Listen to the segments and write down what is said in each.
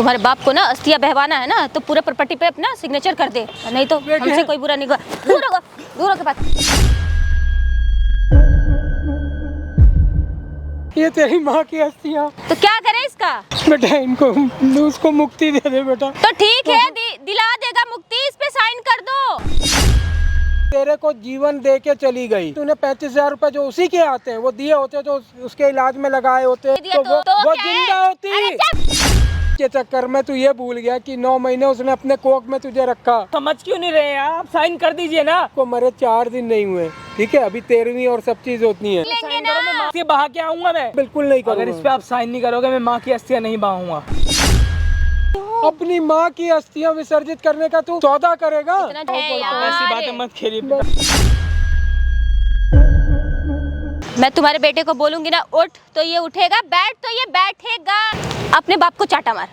तुम्हारे बाप को ना अस्थियां बहवाना है ना तो पूरे प्रॉपर्टी पे अपना सिग्नेचर कर दे, नहीं तो हमसे कोई बुरा नहीं होगा। दूर हो, दूर हो के बात। ये तेरी माँ की अस्थियां। तो क्या करे इसका? बेटा इनको उसको मुक्ति दे दे बेटा। तो ठीक है, दिला देगा मुक्ति, इस पे साइन कर दो। तेरे को जीवन दे के चली गई, तूने 35,000 रुपए जो उसी के आते हैं वो दिए होते तो उसके इलाज में लगाए होते तो वो जिंदा होती। के चक्कर में तू ये भूल गया कि 9 महीने उसने अपने कोख में तुझे रखा। समझ क्यों नहीं रहे आप? साइन कर दीजिए ना। को मरे 4 दिन नहीं हुए, ठीक है, अभी 13वीं और सब चीज होती है। साइन करो, मैं माँ की बहा के आऊंगा। मैं बिल्कुल नहीं करूँगा। अगर इस पे आप साइन नहीं करोगे मैं माँ की अस्थियां नहीं बहाऊंगा। अपनी माँ की अस्थियां विसर्जित करने का तू सौदा करेगा? ऐसी बातें मत खेलिए। मैं तुम्हारे बेटे को बोलूंगी ना उठ तो ये उठेगा, बैठ तो ये बैठेगा। अपने बाप को चाटा मार।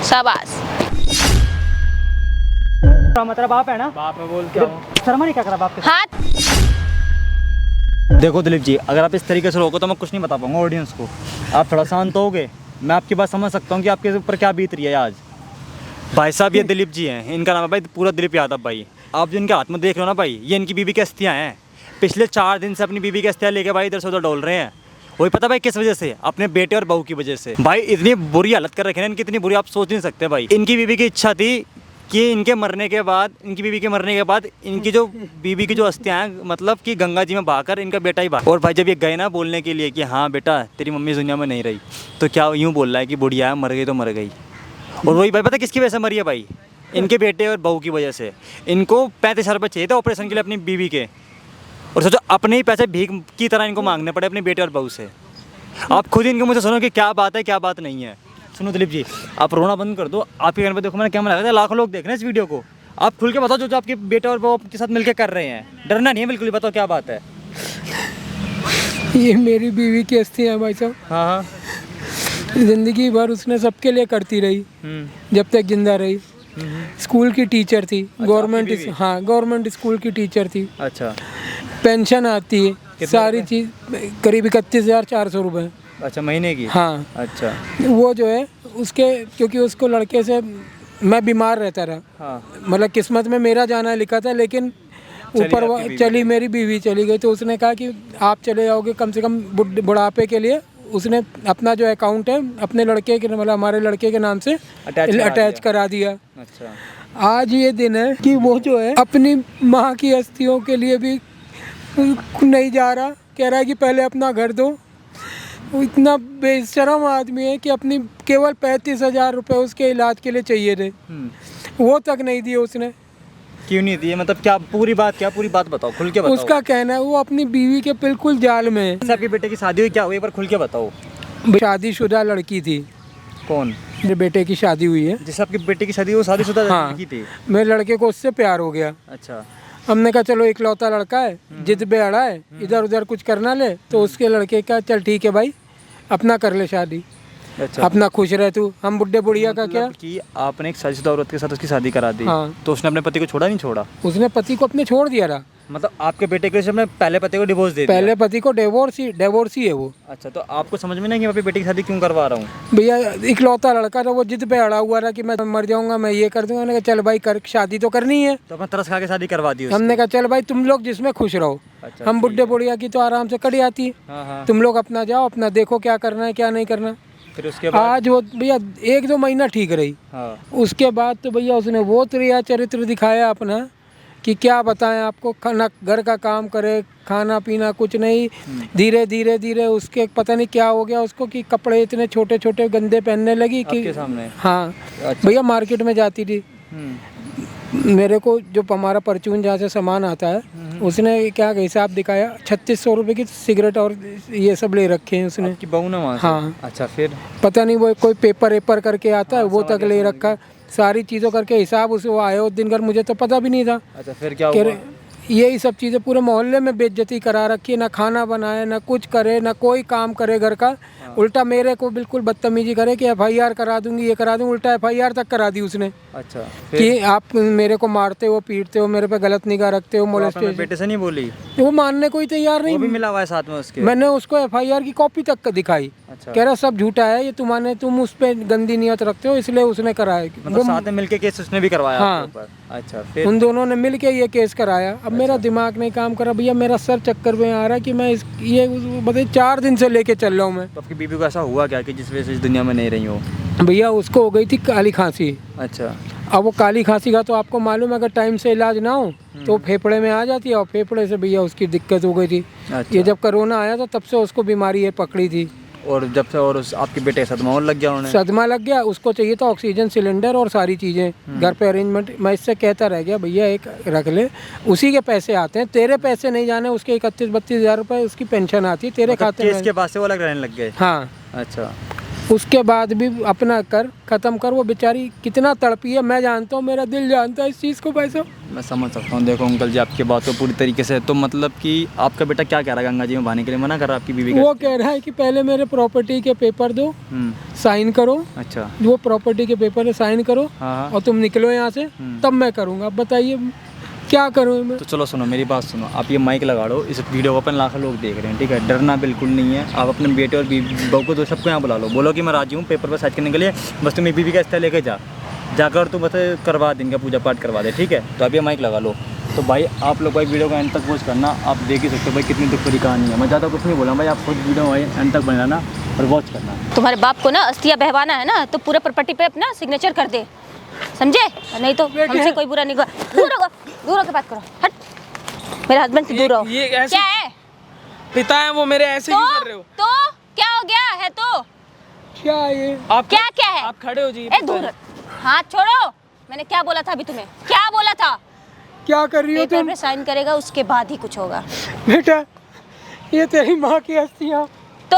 शाबाश। तेरा बाप है ना? बाप में बोल क्या शर्मा नहीं क्या करा बाप के? हाथ। देखो दिलीप जी, अगर आप इस तरीके से रोको तो मैं कुछ नहीं बता पाऊंगा ऑडियंस को। आप थोड़ा शांत होगे? मैं आपकी बात समझ सकता हूँ कि आपके ऊपर क्या बीत रही है आज। भाई साहब ये दिलीप जी हैं, इनका नाम है भाई पूरा दिलीप यादव भाई। आप जो इनके हाथ में देख रहे हो ना भाई, ये इनकी बीबी की अस्थियाँ हैं। पिछले 4 दिन से अपनी बीबी की अस्थियाँ लेके भाई इधर से उधर डोल रहे हैं। वही पता भाई किस वजह से? अपने बेटे और बहू की वजह से। भाई इतनी बुरी हालत कर रखे हैं इनकी, इतनी बुरी आप सोच नहीं सकते भाई। इनकी बीबी की इच्छा थी कि इनके मरने के बाद, इनकी बीबी के मरने के बाद इनकी जो बीबी की जो अस्थियाँ हैं मतलब कि गंगा जी में बहाकर इनका बेटा ही बहा। और भाई जब ये गए ना बोलने के लिए कि हाँ बेटा तेरी मम्मी दुनिया में नहीं रही, तो क्या यूँ बोल रहा है कि बुढ़िया मर गई तो मर गई। और वही भाई पता किसकी वजह से मरी है भाई? इनके बेटे और बहू की वजह से। इनको 35,000 रुपये चाहिए थे ऑपरेशन के लिए अपनी बीवी के, और सोचो अपने ही पैसे भीख की तरह इनको मांगने पड़े अपने बेटे और बहू से। आप खुद इनके मुझसे सुनो कि क्या बात है क्या बात नहीं है। सुनो दिलीप जी, आप रोना बंद कर दो। आपके घर पे देखो मैंने कैमरा लगा था, लाखों लोग देख रहे हैं इस वीडियो को। आप खुल के बताओ जो आपके बेटे और बहू के साथ मिलकर कर रहे हैं। डरना नहीं है बिल्कुल, बताओ क्या बात है। ये मेरी बीवी की अस्थियां है भाई साहब। हाँ हाँ। जिंदगी भर उसने सबके लिए करती रही जब तक जिंदा रही। स्कूल की टीचर थी, गवर्नमेंट, हाँ गवर्नमेंट स्कूल की टीचर थी। अच्छा। पेंशन आती है, सारी चीज़ करीब 31,400 रुपये। अच्छा महीने की? हाँ। अच्छा। वो जो है उसके, क्योंकि उसको लड़के से मैं बीमार रहता रहा। हाँ। मतलब किस्मत में मेरा जाना लिखा था, लेकिन ऊपर चली मेरी बीवी चली गई। तो उसने कहा कि आप चले जाओगे कम से कम बुढ़ापे के लिए। उसने अपना जो अकाउंट है अपने लड़के के, मतलब हमारे लड़के के नाम से अटैच करा दिया। अच्छा। आज ये दिन है कि वो जो है अपनी माँ की अस्थियों के लिए भी नहीं जा रहा, कह रहा है कि पहले अपना घर दो। वो इतना बेशरम आदमी है कि अपनी केवल 35,000 रुपये उसके इलाज के लिए चाहिए थे, वो तक नहीं दिए उसने। क्यों नहीं दिए? मतलब क्या पूरी बात, क्या पूरी बात बताओ, खुल के बताओ। उसका कहना है वो अपनी बीवी के बिल्कुल जाल में है। आपके बेटे की शादी हुई, क्या हुई, पर खुल के बताओ। शादीशुदा लड़की थी। कौन? मेरे बेटे की शादी हुई है। जिससे आपके बेटे की शादी वो शादीशुदा लड़की थी? मेरे लड़के को उससे प्यार हो गया। अच्छा। हमने कहा चलो इकलौता लड़का है, जिद पे अड़ा है, इधर उधर कुछ करना ले, तो उसके लड़के का चल ठीक है भाई अपना कर ले शादी। अच्छा। अपना खुश रह तू, हम बुढ़े बुढ़िया का क्या कि आपने एक शादीशुदा औरत के साथ उसकी शादी करा दी। हाँ। तो उसने अपने पति को छोड़ा नहीं छोड़ा? उसने पति को अपने छोड़ दिया रहा। मतलब आपके बेटे के अपने पहले पति को डिवोर्स दे दिया? पहले पति को डिवोर्स ही है वो। अच्छा, तो आपको समझ में नहीं कि मैं अपनी बेटी की शादी क्यों करवा रहा हूँ? भैया इकलौता लड़का था, वो जिद पे अड़ा हुआ था कि मैं मर जाऊंगा, मैं ये कर दूंगा। मैंने कहा चल भाई कर, शादी तो करनी है। तो अपना तरस खा के शादी करवा दी उसकी? हमने कहा चल भाई तुम लोग जिसमें खुश रहो। अच्छा, हम बुढ़े बुढ़िया की तो आराम से कड़ी आती है। हाँ हाँ। तुम लोग अपना जाओ, अपना देखो क्या करना है क्या नहीं करना। फिर उसके बाद? आज वो भैया 1-2 महीना ठीक रही। हाँ। उसके बाद तो भैया उसने वो त्रिया चरित्र दिखाया अपना कि क्या बताएं आपको। खाना घर का काम करे, खाना पीना कुछ नहीं। धीरे धीरे धीरे उसके पता नहीं क्या हो गया उसको कि कपड़े इतने छोटे छोटे गंदे पहनने लगी कि आपके सामने? हाँ। अच्छा। भैया मार्केट में जाती थी, मेरे को जो हमारा परचून जहाँ से सामान आता है, उसने क्या हिसाब दिखाया 3600 रुपये की सिगरेट और ये सब ले रखे हैं उसने। आपकी बहू ने वहाँ से? हाँ। अच्छा, फिर? पता नहीं वो कोई पेपर करके आता है, वो तक ले रखा, सारी चीज़ों करके हिसाब उसे वो आए उस दिन कर, मुझे तो पता भी नहीं था। अच्छा, फिर क्या हुआ? यही सब चीज़ें पूरे मोहल्ले में बेइज्जती करा रखी है, ना खाना बनाए, ना कुछ करे, ना कोई काम करे घर का। उल्टा मेरे को बिल्कुल बदतमीजी करे कि FIR करा दूंगी, ये करा दूंगी। उल्टा FIR तक करा दी उसने अच्छा, कि आप मेरे को मारते हो, पीटते हो, मेरे पे गलत निगाह रखते हो, तो आपने मोलेस्टेशन। बेटे से नहीं बोली? वो मानने को ही तैयार वो भी नहीं। मिला हुआ है साथ में उसके? मैंने उसको FIR की कॉपी तक दिखाई। अच्छा। कह रहा सब झूठा है ये, तुम उस पर गंदी नियत रखते हो इसलिए उसने कराया। मतलब साथ में मिलके केस उसने भी करवाया हाँ। आपके ऊपर? अच्छा, फिर? उन दोनों ने मिल के ये केस कराया। अब मेरा दिमाग नहीं काम करा भैया, मेरा सर चक्कर में आ रहा है कि मैं ये बताइए 4 दिन से लेके चल रहा हूँ मैं। तो आपकी बीबी को ऐसा हुआ क्या कि जिस वजह से इस दुनिया में नहीं रही हो? भैया उसको हो गई थी काली खांसी। अच्छा। अब वो काली खांसी का तो आपको मालूम है, अगर टाइम से इलाज ना हो तो फेफड़े में आ जाती है, और फेफड़े से भैया उसकी दिक्कत हो गई थी। अच्छा। ये जब कोरोना आया था तब से उसको बीमारी ये पकड़ी थी। और जब से और उस आपके बेटे का सदमा और लग गया उन्हें? सदमा लग गया, उसको चाहिए था ऑक्सीजन सिलेंडर और सारी चीज़ें घर पे अरेंजमेंट। मैं इससे कहता रह गया भैया एक रख ले, उसी के पैसे आते हैं, तेरे पैसे नहीं जाने। उसके 31-32 हज़ार रुपये उसकी पेंशन आती है, तेरे मतलब खाते केस में। के बाद से वो अलग रहने लग गए? हाँ, अच्छा। उसके बाद भी अपना कर ख़त्म कर। वो बेचारी कितना तड़पी है मैं जानता हूँ, मेरा दिल जानता है इस चीज़ को भाई साहब। मैं समझ सकता हूँ। देखो अंकल जी, आपकी बात तो पूरी तरीके से, तो मतलब कि आपका बेटा क्या कह रहा है? गंगा जी में बहाने के लिए मना कर रहा है आपकी बीवी का? वो कह रहा है कि पहले मेरे प्रॉपर्टी के पेपर दो, साइन करो। अच्छा। वो प्रॉपर्टी के पेपर है, साइन करो हाँ। और तुम निकलो यहाँ से, तब मैं करूँगा। अब बताइए क्या करूँ मैं? तो चलो सुनो, मेरी बात सुनो, आप ये माइक लगा लो, इस वीडियो को अपन लाखों लोग देख रहे हैं, ठीक है? डरना बिल्कुल नहीं है। आप अपने बेटे और बहू को, तो सबको यहाँ बुला लो, बोलो कि मैं राजी हूँ पेपर पर साइन करने के लिए, बस तुम बीबी का इस्तेमाल लेके जाकर तुम बस करवा देंगे, पूजा पाठ करवा दे, ठीक है? तो आप ये माइक लगा लो। तो भाई आप लोग भाई वीडियो का एंड तक वॉच करना, आप देख ही सकते हो भाई कितनी दुख भरी कहानी है। मैं ज़्यादा कुछ नहीं बोला भाई, आप खुद वीडियो भाई एंड तक बनाना और वॉच करना। तुम्हारे बाप को ना अस्थियाँ बहवाना है ना, तो पूरे प्रॉपर्टी पे अपना सिग्नेचर कर दे, समझे? नहीं तो हमसे कोई बुरा नहीं। दूर होकर बात करो, हट। मेरे हस्बैंड से दूर रहो। ये ऐसे क्या है? पिता है वो मेरे, ऐसे क्यों कर रहे हो? तो क्या हो गया है? तो क्या ये आप क्या क्या है? आप खड़े हो जी। ए दूर, हाथ छोड़ो। मैंने क्या बोला था अभी तुम्हें? क्या बोला था? क्या कर रही हो पेपर तुम? पे साइन करेगा, उसके बाद ही कुछ होगा। बेटा ये तेरी माँ की अस्थियाँ। तो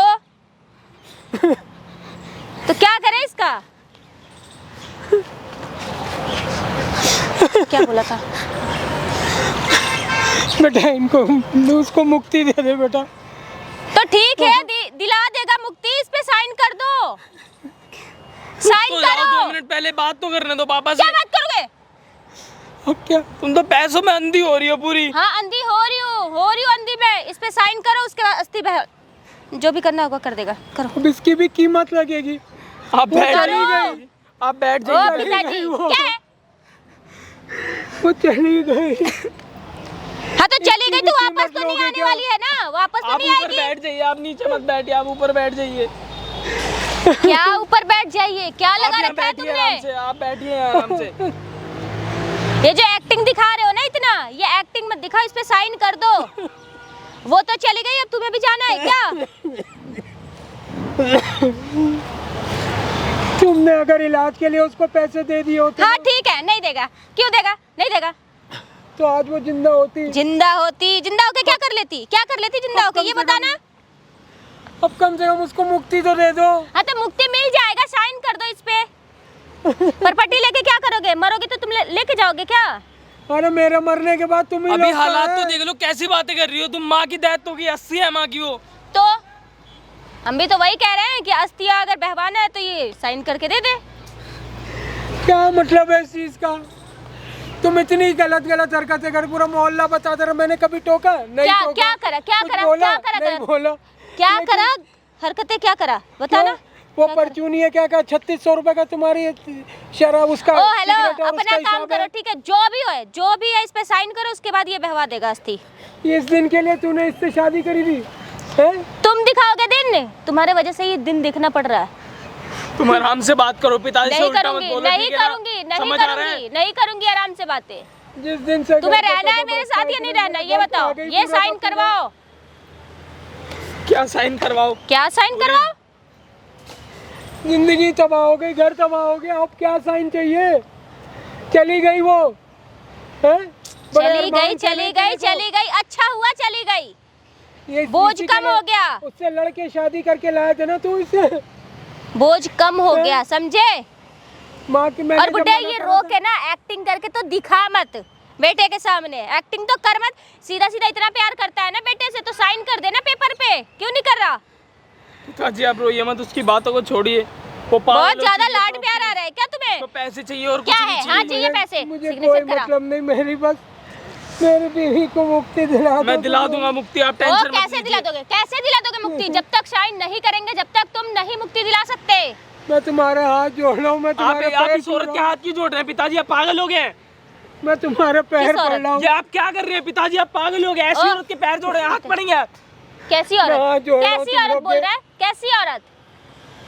क्या करें इसका? क्या बोला था? बेटा इनको उसको मुक्ति दे दे बेटा। तो ठीक है, दिला देगा मुक्ति। इस पे साइन कर दो, साइन तो जाओ, 2 करो। मिनट पहले बात तो करने दो पापा से। क्या बात करोगे? अब क्या? तुम तो पैसों में अंधी हो रही हो पूरी। हाँ अंधी हो रही हूँ अंधी में। इस पे साइन करो, उसके बाद अस्थि बह, जो भी करना होगा कर देगा, करो। अब इसकी भी कीमत लगेगी। आप बैठ करो। जाइए, आप बैठ ओ जाइए। पिताजी, क्या है? वो चली गई। हाँ तो चली गई तो इसकी वापस कीमत तो नहीं लोगे आने क्या? वाली है ना, वापस तो आप नहीं ऊपर आएगी। बैठ जाइए, आप नीचे मत बैठिए, आप ऊपर बैठ जाइए। क्या ऊपर बैठ जाइए? क्या आप लगा यहाँ रखा है बैठिए आराम तुमने? से, आप बैठिए आराम से। ये जो एक्टिंग दिखा रहे हो ना इतना, ये एक्टिंग मत दिखाओ, इस पे साइन कर दो। वो तो चली गई, अब तुम्हें भी जाना है क्या? तुमने अगर इलाज के लिए उसको पैसे दे दिए होते हाँ ठीक है, नहीं देगा। क्यों देगा? नहीं देगा। तो आज वो जिंदा होती। जिंदा होके क्या कर लेती? क्या कर लेती जिंदा होके, ये बताना। अब कम से कम उसको मुक्ति तो दे दो। हाँ तो मुक्ति मिल जाएगा, साइन कर दो इस पे। प्रॉपर्टी लेके क्या करोगे? मरोगे तो तुम लेके जाओगे क्या? अरे मेरे मरने के बाद तुम ही अभी लोग का हालात है। तो देख लो, कैसी बातें कर रही हो तुम। माँ की डेथ होगी, 80 है माँ की वो। तो हम भी तो वही कह रहे हैं कि अस्थियाँ अगर बहवाना है तो ये साइन करके दे दे। क्या मतलब है इस चीज का? तुम इतनी गलत हरकतें कर, पूरा मोहल्ला बताता रहा। मैंने कभी टोका नहीं? क्या टोका। क्या करा? क्या कुछ करा? बोला? क्या करा? नहीं बोला। क्या लेकिन करा? हरकतें क्या करा बताना। वो परचूनी है क्या? 3600 रुपए का तुम्हारी शराब उसका। ओ हेलो, सिगरेट और अपना उसका काम हिसाब करो, ठीक है? जो भी है इस पे साइन करो, उसके बाद ये बहवा देगा अस्थि। इस दिन के लिए तूने इससे शादी करी थी है? तुम दिखाओगे दिन, तुम्हारे वजह से ये दिन दिखना पड़ रहा है। तुम आराम से बात करो, पिताजी से नहीं उल्टा मत करूंगी, बोलो, नहीं ठीक है ना? करूंगी, नहीं समझ आ रहा है? करूंगी, नहीं करूंगी आराम से बातें। जिस दिन से तुम्हें घर का रहना है सब मेरे बच्चा साथ या नहीं इतने रहना, दिन ये बाद बताओ। आ गई ये पूरा साइन का पूरा। करवाओ। क्या साइन करवाओ? क्या साइन करवाओ? जिंदगी तबाह हो गई, घर तबाह हो गया। अब क्या साइन चाहिए? चली गई वो है? चली गई। अच्छा हुआ चली गई, ये बोझ इसी के कम लिए हो गया। उससे लड़के शादी करके लाए थे ना तू इसे। बोझ कम हो गया, समझे? माँ की मैंने और जब बुड्ढे मना ये करा रो था- के ना एक्टिंग करके तो दिखा मत। बेटे के सामने एक्टिंग तो कर मत। सीधा सीधा इतना प्यार करता है ना बेटे से तो साइन कर देना पेपर पे, क्यों नहीं कर रहा? पिताजी आप रोइए मत, उसकी बातों को छोड़िए। वो बहुत ज्यादा लाड प्यार आ रहा है क्या तुम्हें? तो पैसे चाहिए और क्या कुछ है? नहीं हाँ चाहिए। चाहिए पैसे, मुझे कोई सिग्नेचर करा। मतलब नहीं, मेरी बस मेरी बीवी को मुक्ति दिला दो। मैं दिला दूंगा मुक्ति, आप ओ टेंशन मत कैसे दिला दोगे? कैसे दिला दोगे मुक्ति? जब तक साइन नहीं करेंगे जब तक तुम नहीं मुक्ति दिला सकते। मैं तुम्हारे हाथ जोड़ रहा हूँ, मैं तुम्हारे आप पैर इस छू औरत रहा के हूँ। हाथ की जोड़ रहे हैं पिताजी, आप पागल हो गए हैं। मैं तुम्हारे पैर किस पड़ औरत? रहा हूँ। ये आप क्या कर रहे हैं पिताजी, आप पागल हो गए। ऐसी ओ। औरत के पैर जोड़े, हाथ पड़ेंगे आप। कैसी मैं हाथ औरत? जोड़ रहा हूँ कैसी तुम औरत लोग बोल के। रहा है? कैसी औरत?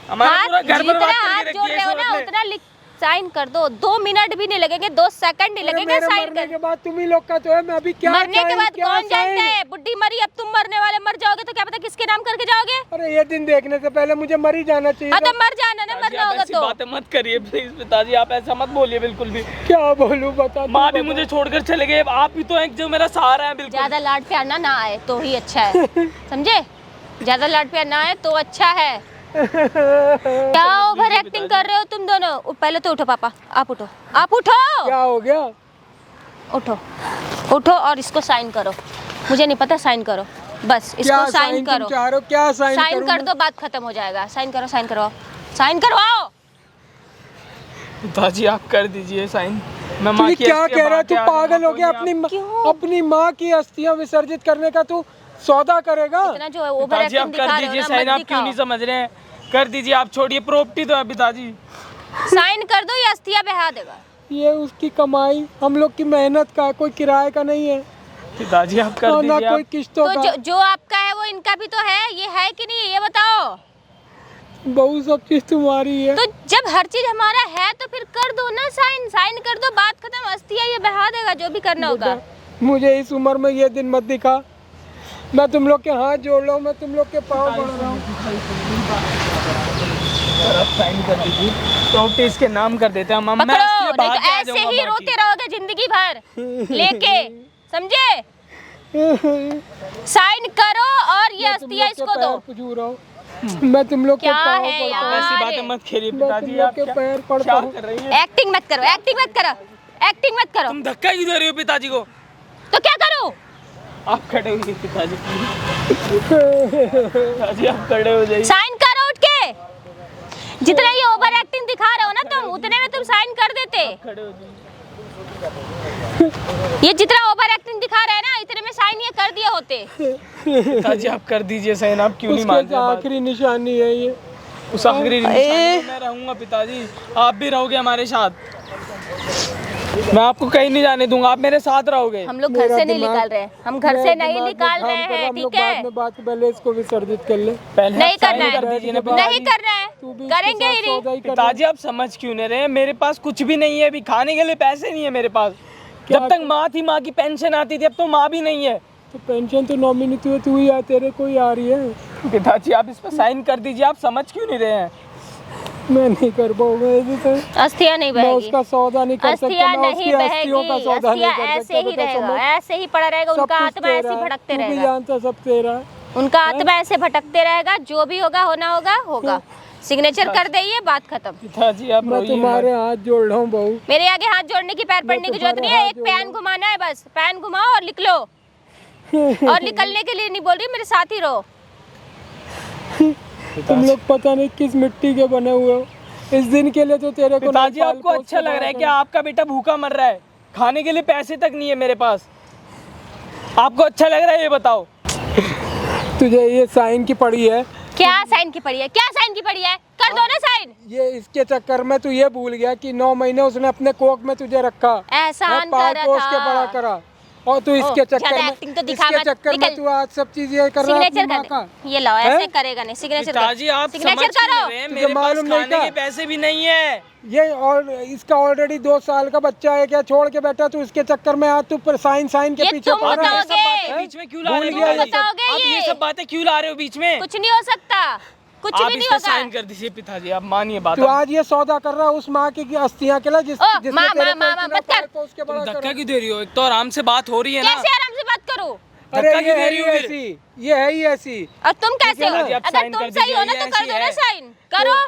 हमारा हाथ पूरा घर जितना बर्बाद हाथ करके जोड़ रखी है रहे इस हो औरत ना ने। उतना साइन कर दो। 2 मिनट भी नहीं लगेंगे, 2 सेकंड नहीं अरे लगेंगे मेरे साइन मरने कर। के बाद तुम ही लोग का तो है, मैं अभी क्या मरने के साइन, बाद क्या कौन साइन? जानता है? बुड्ढी मरी, अब तुम मरने वाले मर जाओगे तो क्या पता किसके नाम करके जाओगे? अरे ये दिन देखने से पहले मुझे मर ही जाना चाहिए हाँ था। तो मर जाना ना, पिताजी, मरना आप होगा ऐसी तो। बातें मत करिए प्लीज पिताजी, आप ऐसा मत बोलिए बिल्कुल भी। क्या बोलूं बता, तू माँ भी बता। मुझे छोड़कर चले गए, आप ही तो हैं जो मेरा सहारा है बिल्कुल। ज्यादा लाड प्यार ना आए तो ही अच्छा है, समझे? ज्यादा लाड प्यार ना आए तो अच्छा है। क्या ओवर एक्टिंग कर रहे हो तुम दोनों? पहले तो उठो पापा, आप उठो, आप उठो, क्या हो गया? उठो उठो और इसको साइन करो। मुझे नहीं पता, साइन करो बस, क्या इसको साइन तुम करो। चाह रहे हो? क्या साइन साइन करूं कर मैं? दो, बात खत्म हो जाएगा। साइन करो, साइन करवाओ, साइन करवाओ। पिताजी आप कर दीजिए साइन। मैं तू माँ ये की क्या अस्थि कह रहा है? बांट तू के आ पागल जाऊंगा, हो गया? कोई नहीं अपनी माँ की अस्थियां विसर्जित करने का तू सौदा करेगा? इतना जो आप- ओवर पिताजी आप एक्टिंग कर दिखा रहे दीजिए हो ना, साइन, मत आप क्यों नहीं दिखाओ। समझ रहे हैं? कर दीजिए आप, छोड़िए प्रॉपर्टी तो है पिताजी। साइन कर दो या अस्थियां बहा देगा। ये उसकी कमाई, हम लोग की मेहनत का, कोई किराए का नहीं है पिताजी आप कर और ना दीजिए कोई आप। किस्तों तो का। जो आपका है वो इनका भी तो है, ये है कि नहीं ये बताओ। बहु सब चीज तुम्हारी है। तो जब हर चीज हमारा है तो फिर कर दो ना साइन, साइन कर दो, बात खत्म। अस्थियां ये बहा देगा जो भी करना होगा। मुझे इस उम्र में ये दिन मत दिखा। मैं तुम लोग के हाथ जोड़ रहा हूँ, मैं तुम लोग के पाँव पड़ रहा हूँ। आप साइन कर दीजिए, प्रॉपर्टी इसके नाम कर देते हैं। मैं पकड़ो, अस्थियां नहीं बहा तो के आ ऐसे जाऊंगा ही बाकी। रोते रहोगे जिंदगी भर लेके, समझे? साइन करो और ये मैं तुम अस्थियां लोग के इसको पैर दो। पजू रहा हूँ। मैं तुम लोग के क्या पाँव है पड़ता आप हूँ। ऐसी यार? बातें मत खेलिए मैं तुम पिताजी, लोग आप के क्या पैर पड़ता क्या हूँ। कर रही हैं? एक्टिंग मत करो, एक्टिंग मत करो, एक्टिंग मत करो। तुम धक्का क्यों दे रही हो पिताजी को? तो क्या करूं? आप खड़े होइए पिताजी पिताजी आप खड़े हो जाइए। साइन करो उठ के। जितना ये ओवर एक्टिंग दिखा रहे हो ना तुम, उतने में तुम साइन कर देते। खड़े हो जाइए। ये जितना ओवर एक्टिंग दिखा रहे हैं ना, इतने में साइन ये कर दिए होते। पिताजी आप कर दीजिए साइन, आप क्यों नहीं उसके मानते बात? आखिरी निशानी है ये। उस आखिरी निशानी में मैं रहूंगा पिताजी, आप भी रहोगे हमारे साथ। मैं आपको कहीं नहीं जाने दूंगा, आप मेरे साथ रहोगे। हम लोग घर मेरा से नहीं दिमाग- निकाल रहे हैं, हम घर से मेरा नहीं दिमाग में निकाल काम रहे कर रहा है, हैं, हम लोग ठीक बाद है? में बात, पहले इसको विसर्जित कर ले। पहले नहीं आप sign करना है, कर दीजिए ना नहीं नहीं पिताजी। करना है, तू भी इसके करेंगे साथ ही नहीं। सौदा ही कर ले। पिताजी आप समझ क्यों नहीं रहे हैं? मेरे पास कुछ भी नहीं है, अभी खाने के लिए पैसे नहीं है मेरे पास। क्या जब तक माँ थी, माँ की पेंशन आती थी, अब तो माँ भी नहीं है। तो पेंशन तो नॉमिनी तू ही आ, तेरे को ही आ रही है। पिताजी आप इस पर साइन कर दीजिए, आप समझ क्यों नहीं रहे हैं? मैं नहीं कर पाऊंगा ऐसे तो। अस्थियां नहीं मैं बहेगी, उसका सौदा नहीं कर सकता, अस्थियां मैं नहीं उसकी अस्थियों का बहेगी, सौदा नहीं अस्थियां कर ऐसे सकता। ही बेटा रहेगा, समझ, ऐसे ही पड़ा रहेगा। सब उनका कुछ आत्मा ऐसे तेरा है। भटकते तू भी रहेगा, जानता सब तेरा है। उनका आत्मा ऐसे भटकते रहेगा। जो भी होगा होना होगा होगा। सिग्नेचर कर दइए, बात खत्म। पिताजी आप मैं रोइए तुम्हारे मत। हाथ जोड़ रहा हूँ बहू। मेरे आगे हाथ जोड़ने की, पैर पड़ने की जरूरत नहीं है। तुम्हारे एक हाथ पैन घुमाना है बस, पैन घुमाओ और लिख लो। और निकलने के लिए नहीं बोल रही, मेरे साथ ही रहो। तुम लोग पता नहीं किस मिट्टी के बने हुए हो। इस दिन के लिए तो तेरे को पिताजी नेपाल आपको पोस्ट अच्छा के लग रहा है बाहर कि आपका बेटा भूखा मर रहा है? खाने के लिए पैसे तक नहीं है मेरे पास। आपको अच्छा लग रहा है ये बताओ? तुझे ये साइन की पड़ी है। क्या साइन की पड़ी है? क्या साइन की पड़ी है? कर दो ना साइन। ये इसके चक्कर में तू ये भूल गया कि 9 महीने उसने अपने कोख में तुझे रखा, एहसान पाल कर पोस के रहा बड़ा था। करा, और तू इसके चक्कर ज्यादा में acting तो दिखा इसके मत, चक्कर में निकल। तू आज सब चीज ये कर रहा है अपनी सिग्नेचर माँ कर का। दे। ये लाओ, हैं? ऐसे करेगा नहीं। सिग्नेचर पिताजी आप समझ सिग्नेचर क्यों नहीं करो। रहे हैं? तुझे मेरे पास मालूम नहीं खाने था? के पैसे भी नहीं है। ये और इसका ऑलरेडी 2 साल का बच्चा है, क्या छोड़ के बैठा तू इसके चक्कर में? आज तू साइन के ये पीछे तुम पड़ रहा है। ये सब बातें बताओगे। बीच में क्यों ला भूल रहे हो? गया ये पिताजी? सब। बताओगे आप ये ये? सब बातें क्यों ला रहे हो बीच में? कुछ नहीं हो सकता, कुछ आप भी इस नहीं पे होगा। साइन कर दीजिए पिताजी, आप मानिए बात। तू आज ये सौदा कर रहा है उस माँ की अस्थियां के लिए ओ, माँ, माँ, माँ, मत कर। उसके तुम बड़ा धक्का करा। क्यों दे रही हो? एक तो आराम से बात हो रही है ना। कैसे आराम से बात करूं? अरे धक्का ये क्यों दे है रही ही हो फिर? ऐसी, ये है ही ऐसी। और तुम कैसे हो? पिताजी, आप अगर साइन तुम कर सही हो ना दीजिए, तो कर ये दो ना ऐसी साइन। करो।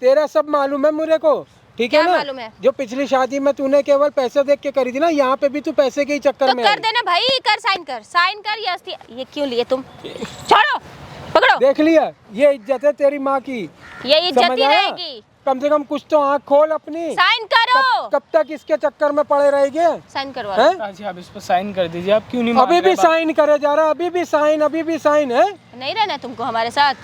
तेरा सब मालूम है मुझे को। ठीक है क्या ना? मालूम है? जो पिछली शादी में तूने केवल पैसे देख के करी थी ना, यहाँ पे भी तू पैसे के ही चक्कर तो में कर आई। देना भाई, कर साइन कर ये अस्थि। ये क्यों लिए तुम? छोड़ो, पकड़ो। देख लिया, ये इज्जत है तेरी माँ की, ये इज्जत समझ ही आया? रहेगी। कम से कम कुछ तो आँख खोल अपनी। साइन करो। कब तक इसके चक्कर में पड़े रहेंगे? साइन करवा हैं? लो। पिताजी आप इस पर साइन कर दीजिए, आप क्यों नहीं मान अभी रहे भी बात? साइन करे जा रहा, अभी भी साइन है। नहीं रहना तुमको हमारे साथ,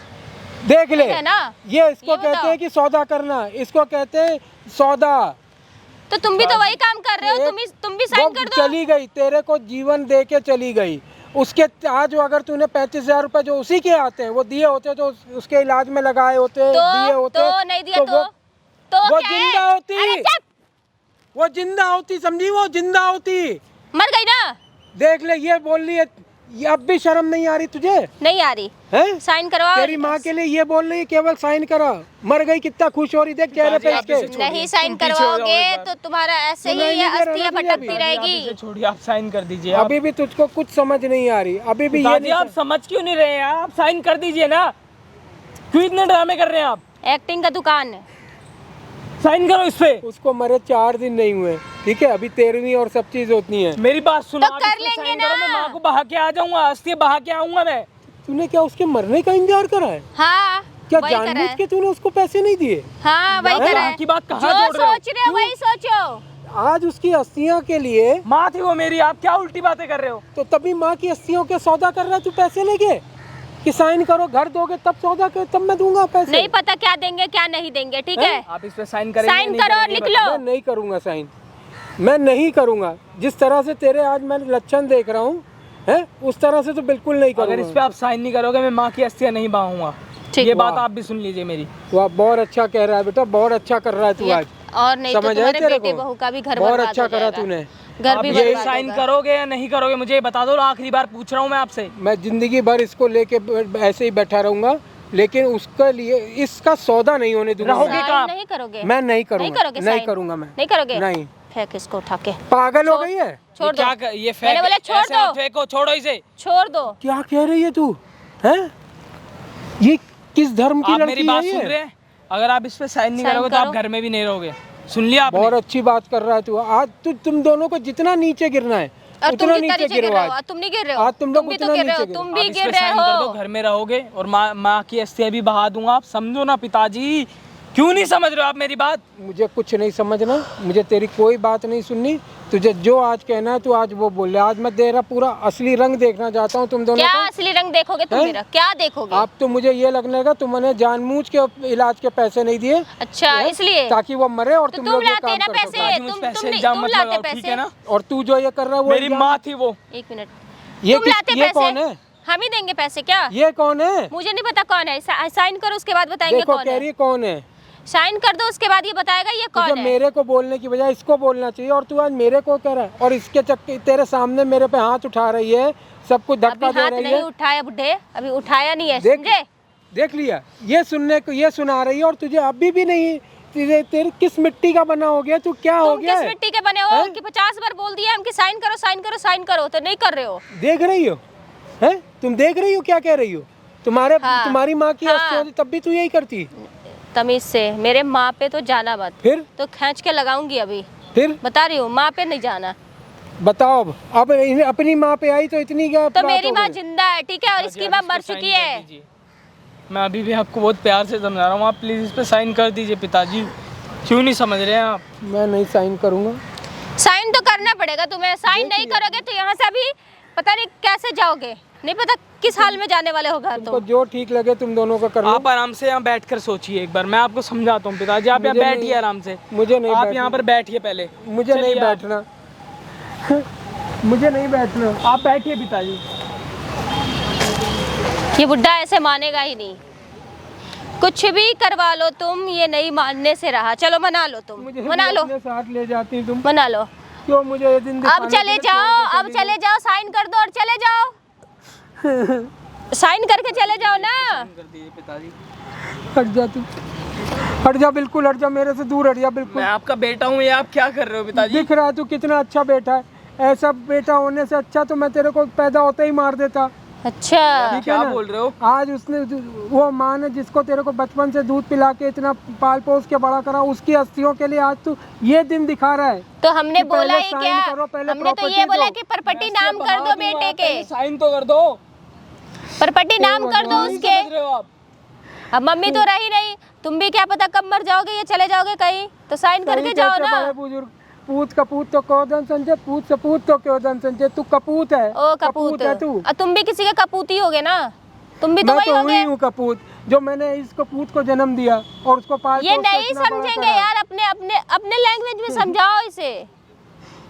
देख ले, ठीक है ना? ये इसको ये कहते बताओ। हैं कि सौदा करना, इसको कहते हैं सौदा। तो तुम भी तो वही काम कर रहे हो, तुम भी साइन वो कर दो। चली गई, तेरे को जीवन दे के चली गई। उसके आज अगर तूने 35,000 रुपए जो उसी के आते हैं वो दिए होते तो उसके इलाज में लगाए होते, दिए होते तो नहीं दिया तो वो क्या है? जिंदा होती, अरे चुप! वो जिंदा होती, समझी? वो जिंदा होती। मर गई ना? देख ले, ये बोल रही है, ये अब भी शर्म नहीं आ रही तुझे? नहीं आ रही। हैं? साइन करवाओ। तेरी माँ के लिए ये बोल रही है केवल साइन करा। मर गई, कितना खुश हो रही, देख चेहरे पे पिताजी, आप इसके। इसे नहीं साइन तुम पीछे हो जाओ करवाओगे एक बार। तो तुम्हारा ऐसे तो ही नहीं ये कह रहा अस्थियां ना तुझे भटकती अभी। आप रहेगी। इसे छोड़िए, आप साइन कर दीजिए। आप अभी भी तुझको कुछ समझ नहीं आ रही, अभी भी ये पिताजी नहीं आप समझ क्यों नहीं रहे हैं? आप साइन कर दीजिए ना, क्यों इतने ड्रामे कर रहे हैं आप? एक्टिंग का दुकान है। साइन करो इस पे। उसको मरे 4 दिन नहीं हुए, ठीक है? अभी 13वीं और सब चीज होती है। मेरी बात सुनो, तो आप कर इस पे लेंगे साइन ना। करो, मैं माँ को बहा के आ जाऊंगा, अस्थि बहा के आऊंगा मैं। तूने क्या उसके मरने का इंतजार करा है? हाँ क्या वही करा जानबूझ है। के तूने उसको पैसे नहीं दिए? हाँ वही आप करा माँ है। की बात कहाँ जो जोड़ रहे हो? सोच रहे हो वही सोचो। आज उसकी अस्थियां के लिए माँ थी वो मेरी, आप क्या उल्टी बातें कर रहे हो? तो तभी माँ की अस्थियों के सौदा कर रहा है तू पैसे लेके कि साइन करो, घर दोगे तब सौदा कर, तब मैं दूंगा पैसे। नहीं पता क्या देंगे क्या नहीं देंगे, ठीक है? आप इस पे साइन करेंगे साइन नहीं करो और करेंगे, लिख बताओ। लो। मैं नहीं करूंगा साइन, मैं नहीं करूंगा। जिस तरह से तेरे आज मैं लक्षण देख रहा हूँ है, उस तरह से तो बिल्कुल नहीं अगर इस पे करूंगा। आप साइन नहीं करोगे मैं माँ की अस्थियां नहीं बहाऊंगा। ठीक। ये बात आप भी सुन लीजिए मेरी। वाह, बहुत अच्छा कह रहा है बेटा, बहुत अच्छा कर रहा है तू ये- आज। और नहीं तो समझ आया तुम्हारे तेरे बेटे को? बहू का भी घर बहुत बर्बाद अच्छा हो करा जाएगा। तूने। घर आप भी ये बर्बाद साइन होगा। करोगे या नहीं करोगे मुझे ये बता दो, आखिरी बार पूछ रहा हूँ मैं आपसे। मैं जिंदगी भर इसको लेके ऐसे ही बैठा रहूंगा, लेकिन उसके लिए इसका सौदा नहीं होने दूंगा। रहोगे मैं। साइन कहाँ? नहीं करोगे? मैं नहीं करूंगा, नहीं करोगे नहीं साइन? करूंगा मैं। नहीं करोगे? नहीं। फेंक इसको उठा के। पागल हो गई है? छोड़ दो। ये मैंने बोला छोड़ ऐसे दो। आप फेंको, छोड़ो इसे। छोड़ दो। क्या कह रही है तू? हैं? ये किस धर्म की आप लड़की मेरी बात है सुन ये? रहे हैं? अगर आप इस पे साइन नहीं साइन करोगे तो आप करो। घर में भी नहीं रहोगे। सुन लिया आपने? बहुत अच्छी बात कर रहा है तू। आज तुम दोनों को जितना नीचे गिरना है और तुम उतना कितना नीचे नीचे गिर गिरो रहे हो? आज। आज तुम नहीं गिर रहे हो? आज तुम लोग भी तो उतना गिर रहे हो, नीचे गिरो। तुम आप भी इस गिर पे रहे साइन कर दो, हो। घर में रहोगे और माँ की अस्थियां भी बहा दूंगा। आप समझो ना पिताजी, क्यों नहीं समझ रहे हो आप मेरी बात? मुझे कुछ नहीं समझना, मुझे तेरी कोई बात नहीं सुननी। तुझे जो आज कहना है तू आज वो बोल ले। आज मैं तेरा पूरा असली रंग देखना चाहता हूँ तुम दोनों क्या का। असली रंग देखोगे तुम हैं? मेरा? क्या देखोगे? आप तो मुझे ये लगने का तुमने जानबूझ के इलाज के पैसे नहीं दिए अच्छा हैं? इसलिए ताकि वो मरे और तो तुम तुम लोग ये लाते काम ना कर पैसे। सको। पिताजी, मुझ तुम- पे ऐसे तुम- इल्जाम तुम मत लाते लगाओ, पैसे। ठीक है ना? और तू जो ये कर रहा है वो मेरी इल्जाम- माँ थी वो। एक मिनट। ये तुम लाते ये पैसे? कौन है? हम ही देंगे पैसे क्या? ये कौन है? मुझे नहीं पता कौन है। साइन करो उसके बाद बताएंगे देखो कौन कह रही है। है कौन है। साइन कर दो उसके बाद ये बताएगा ये तुझे कौन है। मेरे को बोलने की बजाय इसको बोलना चाहिए और तू आज मेरे को कह रहा है और इसके चक्के तेरे सामने मेरे पे हाथ उठा रही है, सब कुछ धक्का अभी दे हाथ रही नहीं है। उठाया बुढ़े, अभी उठाया नहीं है, देख समझे? देख लिया, ये सुनने को ये सुना रही है और तुझे अभी भी नहीं। तेरे किस मिट्टी का बना हो गया तू? क्या हो तुम गया किस है? मिट्टी के बने हो हैं? कि 50 बार बोल दिया हम कि साइन करो साइन करो साइन करो, तो नहीं कर रहे हो। देख रही हो हैं? तुम देख रही हो क्या कह रही हो? हाँ। तुम्हारी माँ की हाँ। हस्ती होती तब भी तू यही करती। तमीज से मेरे माँ पे तो जाना मत, फिर तो खींच के लगाऊंगी अभी। फिर बता रही हूँ माँ पे नहीं जाना। बताओ अब अपनी माँ पे आई तो इतनी क्या तो बात मेरी हो माँ गई? जिंदा है, ठीक है, और पिताजी, इसकी आप माँ इस पे मर साइन चुकी कर है। दीजिए। मैं अभी भी आपको बहुत प्यार से समझा रहा हूँ, आप प्लीज इस पे साइन कर दीजिए पिताजी। क्यों नहीं समझ रहे हैं आप? मैं नहीं साइन करूँगा। साइन तो करना पड़ेगा तुम्हें। साइन नहीं करोगे तो यहाँ से अभी पता नहीं कैसे जाओगे, नहीं पता किस हाल में जाने वाले हो घर तुमको तुम। जो ठीक लगे तुम दोनों का कर लो। आप आराम से यहाँ बैठ कर सोचिए एक बार, मैं आपको समझाता हूँ पिताजी। आप यहाँ मुझे बैठिए नहीं- आराम से। मुझे नहीं आप बैठना। यहाँ पर बैठिए पहले। मुझे नहीं चलिए आप। बैठना। मुझे नहीं बैठना। आप बैठिए पिताजी। ये बुढ़ा ऐसे मानेगा ही नहीं, कुछ भी करवा लो तुम, ये नहीं मानने से रहा। चलो मना लो तुम, मुझे मना लो, अपने साथ ले जाती तुम। मना लो। क्यों मुझे ये दिन अब दिखाने चले के लिए जाओ, छोड़ के अब चली चले जाओ, साइन कर दो और चले जाओ। साइन करके चले जाओ ना। कर दीजिए पिताजी। गई? हट जा तू, हट जा, बिल्कुल हट जा, मेरे से दूर हट जा बिल्कुल। मैं आपका बेटा हूँ, ये आप क्या कर रहे हो पिताजी? दिख रहा है तू कितना अच्छा बेटा है। ऐसा बेटा होने से अच्छा तो मैं तेरे को पैदा होते ही मार देता। अच्छा ये क्या बोल रहे हो? आज उसने वो माँ ने जिसको तेरे को बचपन से दूध पिला के इतना पाल पोस के बड़ा करा, उसकी अस्थियों के लिए आज तू ये दिन दिखा रहा है। तो हमने कि बोला पहले ही साइन क्या, करो, पहले हमने तो प्रॉपर्टी ये बोला दो। कि प्रॉपर्टी नाम कर दो बेटे के, साइन तो कर दो। प्रॉपर्टी नाम कर दो नहीं उसके। समझ रहे हो आप? अब मम्मी तो रही नहीं, तुम भी क्या पता कब मर जाओगे या चले जाओगे कहीं, तो साइन करके सही जाओ कहते ना। बड़े बुजुर्ग, पूत कपूत तो क्यों संजय, पूत सपूत तो क्यों संजय, तू कपूत है। ओ कपूत है तू। और तुम भी किसी के कपूत ही होगे ना, तुम भी तो मैं वही तो होगे। हुई हूँ कपूत, जो मैंने इस कपूत को जन्म दिया और उसको पाल ये पोस के नहीं इतना बड़ा समझेंगे करा। यार, अपने अपने अपने लैंग्वेज में समझाओ इसे।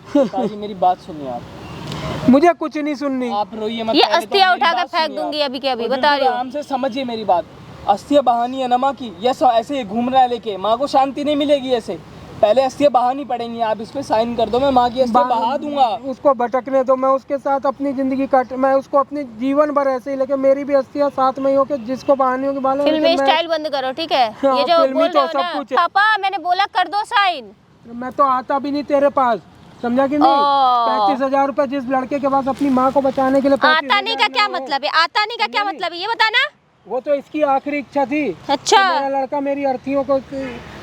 पिताजी मेरी बात सुनिए आप। मुझे कुछ नहीं सुननी। आप रोइए मत। ये पहले तो अस्थियां मेरी उठा कर बात फेंक सुनिए दूंगी आप। अभी के अभी, और बता रही हूँ। आराम से समझिए मेरी बात। अस्थियां बहानी है ना माँ की, ये ऐसे ही घूम रहा है लेके, माँ को शांति नहीं मिलेगी ऐसे। पहले अस्थियां बहानी पड़ेंगी, आप इस पे साइन कर दो, मैं माँ की अस्थियां बहा दूंगा। उसको भटकने दो, मैं उसके साथ अपनी जिंदगी काट, मैं उसको अपनी जीवन भर ऐसे ही लेके, मेरी भी अस्थियां साथ में ही हो के जिसको बहानी होगी बाले। फिल्मी स्टाइल बंद करो ठीक है, हाँ, ये जो फिल्मी बोल तो रहे हो सब ना कुछ है। पापा, मैंने बोला कर दो साइन। मैं तो आता भी नहीं तेरे पास, समझा कि नहीं। ओ। 35,000 रुपए जिस लड़के के पास अपनी माँ को बचाने के लिए आता नहीं का क्या मतलब है, आता नहीं का क्या मतलब है ये बताना। वो तो इसकी आखिरी इच्छा थी अच्छा कि मेरा लड़का मेरी अर्थियों को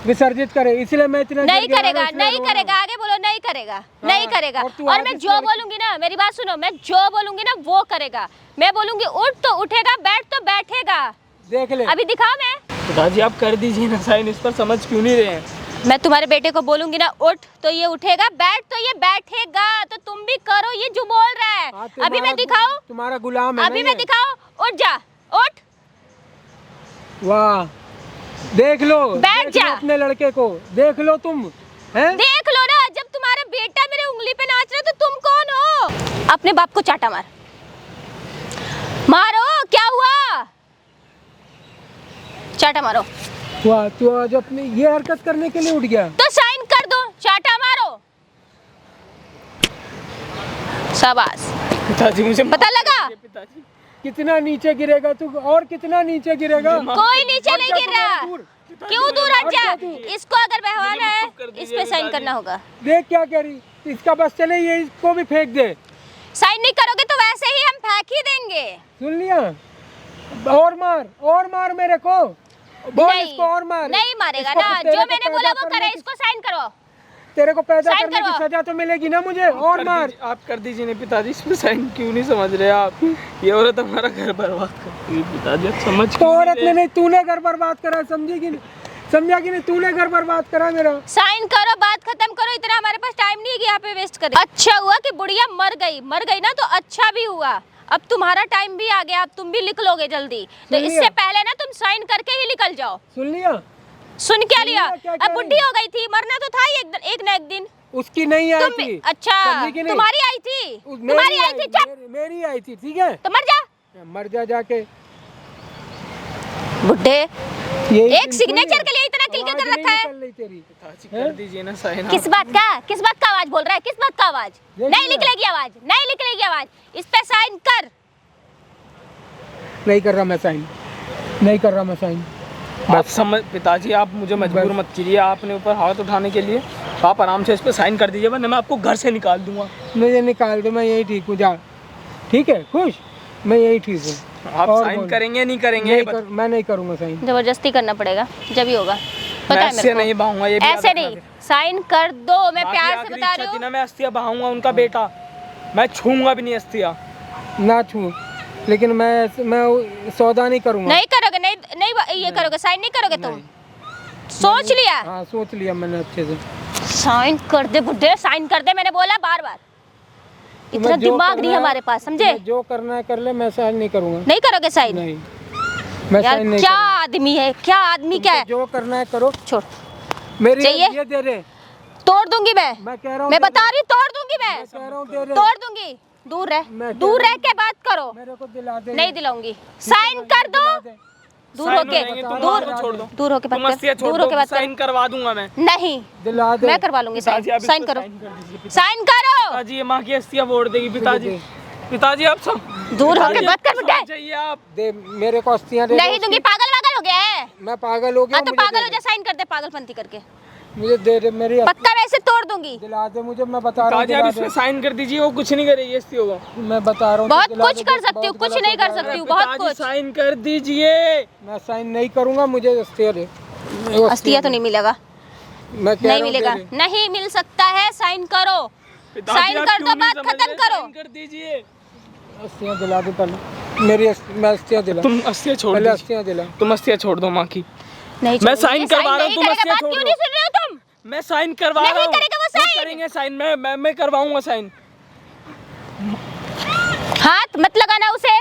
विसर्जित करे, इसलिए मैं इतना नहीं गिड़गिड़ा करेगा, रहा हूं, इसलिए नहीं रो रहा करेगा, आगे बोलो नहीं करेगा, नहीं करेगा। और तू और आज मैं इस जो लड़की- बोलूंगी ना, मेरी बात सुनो, मैं जो बोलूंगी ना वो करेगा। मैं बोलूंगी उठ तो उठेगा, बैठ तो बैठेगा। हूं। देख ले अभी दिखाओ मैं, पिताजी आप कर दीजिए ना साइन, इस पर समझ क्यों नहीं रहे हैं? मैं तुम्हारे बेटे को बोलूंगी ना उठ तो ये उठेगा, बैठ तो ये बैठेगा, तो तुम भी करो ये जो बोल रहा है। हाँ, अभी मैं दिखाऊं, तुम्हारा गुलाम है अभी ना मैं ये? दिखाऊं, उठ जा, उठ वाह, देख लो, बैठ देख लो जा। अपने लड़के को, देख लो तुम हैं? देख लो ना, जब तुम्हारा बेटा मेरे उंगली पे नाच रहा है तो तुम कौन हो? अपने बाप को चाटा मार, मारो, क्या हुआ? चाटा मारो, वाह, तू आज अपनी ये हरकत करने के लिए उठ गया। तो साइन कर दो, चाटा मारो, शाबाश। पिताजी मुझे पता लगा? पिताजी कितना नीचे गिरेगा तू, और कितना नीचे गिरेगा? कोई नीचे नहीं गिर रहा। दूर। क्यों दूर हट जा? हट जा तू। इसको अगर बहवाना है कर दीजिए इस पे साइन पिताजी। करना होगा। देख क्या कह रही, इसका बस चले, ये इसको भी फेंक दे। साइन नहीं करोगे तो वैसे ही हम फेंक ही देंगे। सुन लिया? और मार मेरे को, बोल नहीं, इसको और मार। नहीं मारेगा इसको ना, तेरे जो को मैंने पैदा बोला वो करने करे, की- इसको साइन करो। तेरे को पैदा साइन करने की करवाओ। सजा तो मिलेगी ना मुझे, और मार। आप कर दीजिए ना पिताजी, इस पे साइन क्यों नहीं समझ रहे आप? ये औरत हमारा घर बर्बाद करती है पिताजी, आप समझ तो क्यों नहीं औरत रहे? ने नहीं, तूने घर बर्बाद करा, समझी कि नहीं? समझा कि नहीं, तूने घर बर्बाद करा मेरा। साइन करो, बात खत्म करो, इतना हमारे पास टाइम नहीं है कि यहाँ पे वेस्ट करें। अच्छा हुआ कि बुढ़िया मर गई ना, तो अच्छा भी हुआ। अब तुम्हारा टाइम भी आ गया, अब तुम भी लिख लोगे जल्दी, तो सुन लिया? इससे पहले ना तुम साइन करके ही निकल जाओ। सुन लिया? सुन क्या लिया? क्या अब कह बुढ़ी रही? हो गई थी, मरना तो था ही एक ना एक दिन। उसकी नहीं आई तुम थी। अच्छा, समझी कि नहीं? तुम्हारी आई थी, मेरी तुम्हारी आई थी, चुप, मेरी आई थी, ठीक है। तो मर जा मर जा जाके। बुड्ढे। यही एक सिग्नेचर के लिए इतना किलकिल कर रखा है। पिताजी कर दीजिए ना साइन। किस बात का, किस बात का आवाज बोल रहा है, किस बात का आवाज? देखिए नहीं ना। निकलेगी आवाज, नहीं निकलेगी आवाज, इस पे साइन कर। नहीं कर रहा मैं साइन, नहीं कर रहा मैं साइन। आप समझ पिताजी, आप मुझे मजबूर मत कीजिए आपने ऊपर हाथ उठाने के लिए। आप आराम से इस पे साइन कर दीजिए, वरना मैं आपको घर से निकाल दूंगा। मुझे निकाल दो, मैं यही ठीक हूँ, जा। ठीक है, खुश, मैं यही ठीक हूँ। आप और साइन बोल। करेंगे नहीं करेंगे? मैं नहीं करूँगा साइन। जबरदस्ती करना पड़ेगा, जब ही होगा, पता मैं है ऐसे मेरे नहीं को। बहाऊंगा, ये भी याद ऐसे रखना नहीं, फिर। साइन कर दो, मैं माँ की प्यार से आखिरी बता इच्छा रही थी ना, हूँ। मैं अस्थिया बहाऊंगा उनका बेटा, मैं छूंगा भी नहीं अस्थिया। ना छू, लेकिन मैं सौदा नहीं करूँगा। नहीं करोगे, नहीं नहीं ये करोगे, साइन नहीं करोगे तुम? सोच लिया? हाँ, सोच लिया मैंने अच्छे से। साइन कर दे बुड्ढे, साइन कर दे, मैंने बोला बार बार। इतना मैं जो दिमाग करना नहीं है- हमारे पास, समझे? मैं जो करना है कर ले, मैं साइन नहीं करूँगा। नहीं करोगे साइन? नहीं, मैं यार साइन नहीं क्या करूँगा। आदमी है, क्या आदमी क्या है? जो करना है करो। छोड़, मेरी चाहिए? ये दे रहे, तोड़ दूंगी मैं मैं कह रहा हूँ मैं दे बता दे। रही हूँ, तोड़ दूंगी मैं, मैं कह रहा हूँ दे रहे। तोड़ दूंगी। दूर रह, मैं कह दूर रहा रह के बात करो। मेरे को दिला दे। नहीं दिलाऊंगी, साइन कर दो। दूर साइन होके, हो जाएंगे, तुम दूर बात छोड़ दो। दूर होके तुम बात अस्थिया कर, छोड़ दूर दो, होके बात कर। साइन करवा दूंगा मैं। नहीं, दिला दे। मैं करवा लूंगी साइन। पिताजी, आप इस साइन पे करो, साइन कर दीजिए पिताजी। साइन करो। पिताजी ये माँ की अस्थिया बोड़ देगी पिताजी। पिताजी आप सब दूर होके बात कर बुड्ढे। चाहिए आप। दे मेरे को अस्थियाँ दे। नहीं दूंगी, पागल वागल हो गया है? मैं पागल हो गया हाँ तो मुझे पागल दे हो जा, साइन कर दे पागलपंती करके। मुझे दे दे, मेरी पक्का मैं इसे तोड़ दूंगी। दिला दे मुझे, मैं बता रहा हूँ, पिताजी आप दिला इसमें दे। साइन कर दीजिए, वो कुछ नहीं करेगी अस्थि होगा। मैं बता रहा हूँ, बहुत दिला कुछ दे, कर सकती हूँ, बहुत कुछ नहीं गलत कर हो रहा है। सकती हूँ, बहुत पिताजी कुछ। साइन कर दीजिए। मैं साइन नहीं करूँगा, मुझे अस्थिया दे। अस्थिया तो नहीं मिलेगा, मैं कह नहीं रहा हूँ, मिलेगा, दे दे। नहीं मिल सकता है। साइन करो, पिताजी साइन आप कर क्यों दो, नहीं बात समझ खत्म रहे? करो। साइन कर दीजिए। अस्थियाँ दिला दे पहले, मेरी मैं अस्थियाँ दिला, तुम अस्थियाँ छोड़ पहले दीजिए, अस्थियाँ दिला। तुम अस्थियाँ छोड़ दो माँ की। नहीं मैं छोड़ूंगी, साइन ये करवा रहा हूँ, नहीं तुम करेगा, अस्थियाँ बात छोड़ क्यों दो। नहीं सुन रहे हो तुम? मैं साइन करवा नहीं रहा हूँ, करेगा वो साइन। करेंगे साइन, मैं करवाऊंगा साइन। हाथ मत लगाना उसे।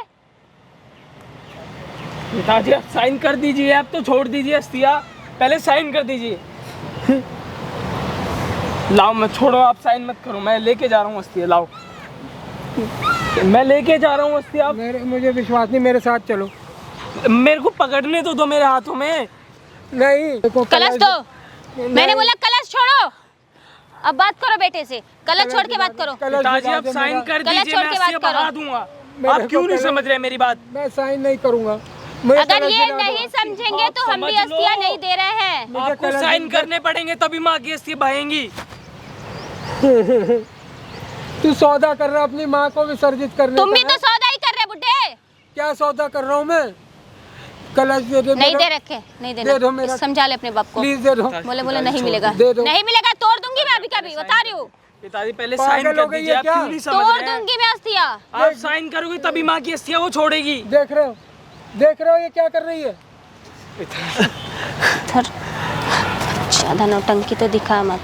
पिताजी आप साइन कर दीजिए, आप तो छोड़ दीजिए अस्थिया, पहले साइन कर दीजिए। लाओ, मैं छोड़ो, आप साइन मत करो, मैं लेके जा रहा हूँ अस्थिया, लाओ मैं लेके जा रहा हूँ अस्थिया। आप मुझे विश्वास नहीं, मेरे साथ चलो। मेरे को पकड़ने दो मेरे हाथों में। नहीं देखो, कलश दो, मैंने बोला कलश छोड़ो। अब बात करो बेटे से, कलश छोड़ के बात करो। पिताजी आप साइन कर कलश दीजिए, छोड़ मैं के बात अस्थिया करो। बहा दूंगा। मेरे आप को क्यों नहीं कलश- समझ रहे मेरी बात? मैं साइन नहीं करूँगा। मुझे अगर कलश ये दिला दो। नहीं समझेंगे तो हम भी समझ लो। अस्थियाँ नहीं दे रहे हैं। मुझे आपको कलश साइन दिला- करने पड़ेंगे तभी माँ की अस्थिया बहेंगी। तू सौदा कर रहा है अपनी माँ को विसर्जित करने तुम का, भी तो है? सौदा ही कर रहे बुड्ढे। क्या सौदा कर रहा हूँ मैं? कलश दे दे नहीं मेरा। दे रखे, नहीं दे दो देना, मेरा। समझा ले अपने बाप को। प्लीज दे दो। बोले बोले नहीं मिलेगा, दे दो। नहीं मिलेगा, तोड़ दूंगी मैं अभी कभी, बता रही हूँ। पिताजी पहले पागल साइन हो कर गई दीजिए, है आप क्या? क्यों नहीं समझ तोड़ रहे हैं? दूंगी मैं अस्थियाँ। आप साइन करोगे तभी माँ की अस्थिया वो छोड़ेगी। देख रहे हो, देख रहे हो ये क्या कर रही है? थर ज्यादा नौटंकी तो दिखा मत।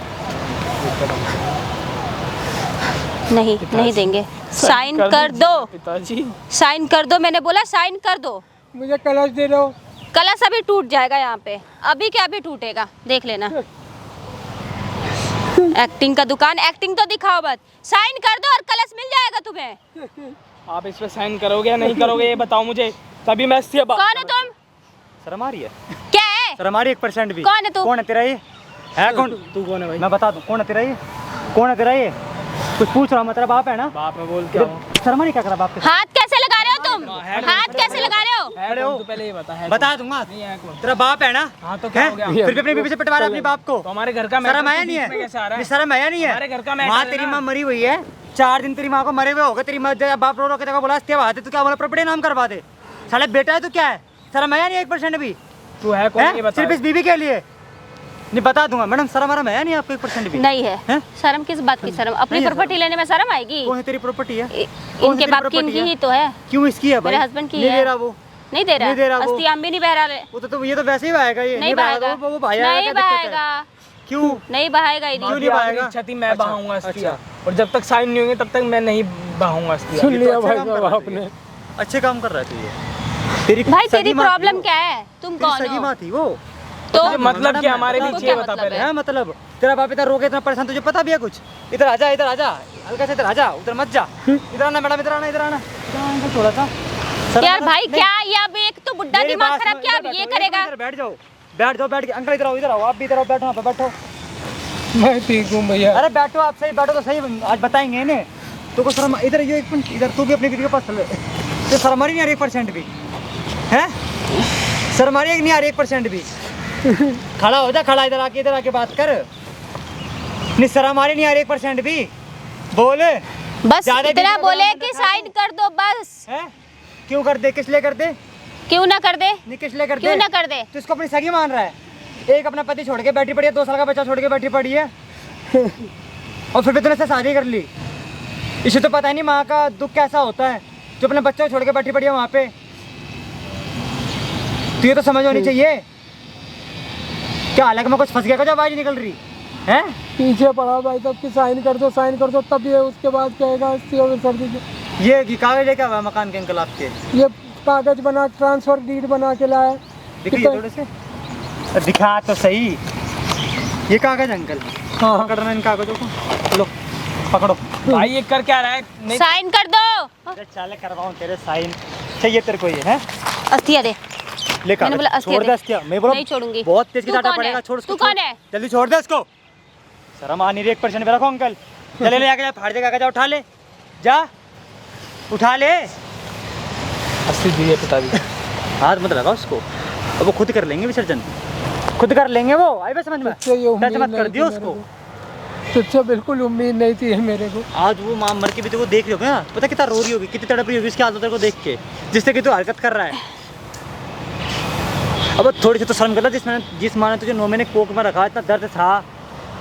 नहीं नहीं देंगे, साइन कर दो, पिताजी साइन कर दो, मैंने बोला साइन कर दो। मुझे कलश दे दो। कलश अभी टूट जाएगा यहाँ पे, अभी क्या अभी टूटेगा, देख लेना। एक्टिंग का दुकान, एक्टिंग तो दिखाओ बस। साइन कर दो और कलश मिल जाएगा तुम्हें। आप इस पे साइन करोगे या नहीं करोगे ये बताओ मुझे, तभी मैं अस्थिया कौन हो तुम? शर्म आ रही है? क्या है? शर्म आ रही है 1% भी? कौन है तू? कौन है तेरा ये? है कौन? तू कौन है भाई? मैं बता दूं कौन है तेरा ये? कौन है तेरा ये? कुछ पूछ रहा हूँ मैं, तेरा बाप है ना? बाप में बोल क्या हूँ? शर्म नहीं क्या करा बाप के? हाथ कैसे लगा रहे हो तुम? हाथ कैसे लगा रहे हो? है कौन? तू पहले ये बता, है बता कौन? दूंगा। नहीं है कौन? तेरा बाप है ना? हाँ तो क्या हैं? हो गया? फिर भी अपनी बीवी से पिटवा रहा है अपने बाप को। तो हमारे घर का शर्म मैटर आया तो नहीं बीच में है? कैसे आ रहा है? शर्म आया नहीं है? हमारे घर का मैटर वहाँ है तेरी ना। माँ मरी हुई है, 4 दिन तेरी माँ को मरे हुए हो गए, तेरी माँ तेरा बाप रो रो के तेरे को बोला अस्थिया बहा दे, तू क्या बोला प्रॉपर्टी नाम करवा दे। साले बेटा है तो क्या है? शर्म आया नहीं 1% भी? तू है कौन हैं? ये बता। सिर्फ इस बीवी के लिए? नहीं बता दूंगा मैडम, शर्म आराम है नहीं आपको 1% भी? नहीं है, हैं? शर्म किस बात की शर्म? अपनी नहीं है प्रॉपर्टी लेने में शर्म आएगी? कौन है तेरी प्रॉपर्टी है? इनके कौन सी बाप की property इनकी है? ही तो है, क्यों इसकी है भाई? मेरे husband की नहीं है। दे रहा वो, नहीं दे नहीं दे रहा रहा। वो। अस्थियाँ भी नहीं बह रहा, तो ये तो वैसे ही बहाएगा, ये नहीं बहाएगा, वो भाया नहीं बहाएगा, क्यों? नहीं बहाएगा ही क्यों नहीं। नहीं बहाएगा? छठी मैं अच्छा, बहाऊंगा अस्थिया, अच्छा। और जब तक साइन नहीं होंगे तब तक मैं नहीं बहाऊंगा अस्थिया। सुन ये तो लिया अच्छा भाई काम कर साहब रहा है आपने। अच्छे काम कर रहा है तू ये। तेरी भाई सगी तेरी माँ थी प्रॉब्लम वो। क्या है? तुम तेरी कौन सगी हो? माँ थी वो। तो मतलब क्या हमारे तुमको बीच क्या ये बता मतलब पहले। है? है मतलब तेरा बाप इतना रोके इतना परेशान, तुझे पता भी है कुछ? इधर आजा, इधर आजा, हल्का से इधर आजा, उधर मत जा। इधर आना मैडम, इधर आना, इधर आना, थोड़ा सा। यार भाई क्या ये अब एक तो बुड्ढा मेरी दिमाग बात खराब, सुनो, क्या इधर अब ये बैठो, करेगा? इधर बैठ जाओ, बैठ जाओ, बैठ के अंकल इधर आओ, इधर आओ, आप भी इधर आओ, बैठो, यहाँ पे बैठो। मैं ठीक हूँ भैया। अरे बैठो, आप सही बैठो तो सही, आज बताएंगे इन्हें। तो को शर्म इधर ये 1 मिनट, इधर तू भी अपनी वीडियो के पास चल। तो शर्म आ रही नहीं आ रही 1% भी? हैं? शर्म आ रही है कि नहीं आ रही 1% भी? खड़ा हो जा, खड़ा, इधर आके बात कर। नहीं शर्म आ रही नहीं आ रही 1% भी? बोल। बस ज्यादा इतना वीडियो बोले बनाना कि दिखा साइन कर दो बस। हैं? क्यों कर दे, किस लिए कर दे? क्यों ना कर दे? नहीं किस लिए कर दे? क्यों ना कर दे? तो इसको अपनी सगी मान रहा है। एक अपना पति छोड़ के बैठी पड़ी है, 2 साल का बच्चा छोड़ के बैठी पड़ी है। और फिर भी तूने इससे शादी कर ली। इसे तो पता ही नहीं माँ का दुख कैसा होता है, जो अपने बच्चे को छोड़ के बैठी पड़ी है वहाँ पे। तो ये तो समझ होनी चाहिए। क्या अलग में कुछ फंस गया, जो आवाज निकल रही है? पीछे पड़ा भाई साहब की साइन कर दो, साइन कर दो, तब ये उसके बाद कहेगा अस्थियों विसर्जित। ये कागज लेके आवा मकान के अंकल आपके? ये कागज बना, ट्रांसफर डीड बना के लाया। दिखिए थोड़े से, दिखा तो सही। ये कागज अंकल, हाँ पकड़ना इन कागजों को, लो पकड़ो। भाई ये कर क्या रहा है? नहीं साइन कर दो। अरे चाले करवाऊं तेरे साइन, चाहिए तेरे को ये है? अस्थिया दे। ले मैंने बोला अस्थिया छोड़ दे। दे अस्थिया, मैं बोला नहीं छोड़ूंगी। बहुत तेज की तू डांटा कौन पड़ेगा, है? छोड़ उसको, तू कौन छोड़। है? जल्दी छोड़ दे इसको। शर्म आ नहीं रही 1% पे, रखो अंकल। चले ले आके जा, फाड़ देगा, जा उठा ले, जा उठा ले। अस्थिया दीजिए पिताजी। हाथ मत लगा उसको, अब वो खुद कर लेंगे विसर्जन। खुद कर लेंगे वो, आई बस समझ में, तुझसे ये उम्मीद टच मत कर नहीं दियो थी उसको। मेरे को। तुझसे बिल्कुल उम्मीद नहीं थी मेरे को। आज वो माँ मर के भी तो वो देख रही होगी ना, पता कितना रो रही होगी, कितनी तड़प रही होगी उसकी हालत को देख के, जिससे कि तू हरकत कर रहा है। अब थोड़ी सी तो शर्म कर, जिस माँ ने तुझे 9 महीने कोख में रखा, इतना दर्द था,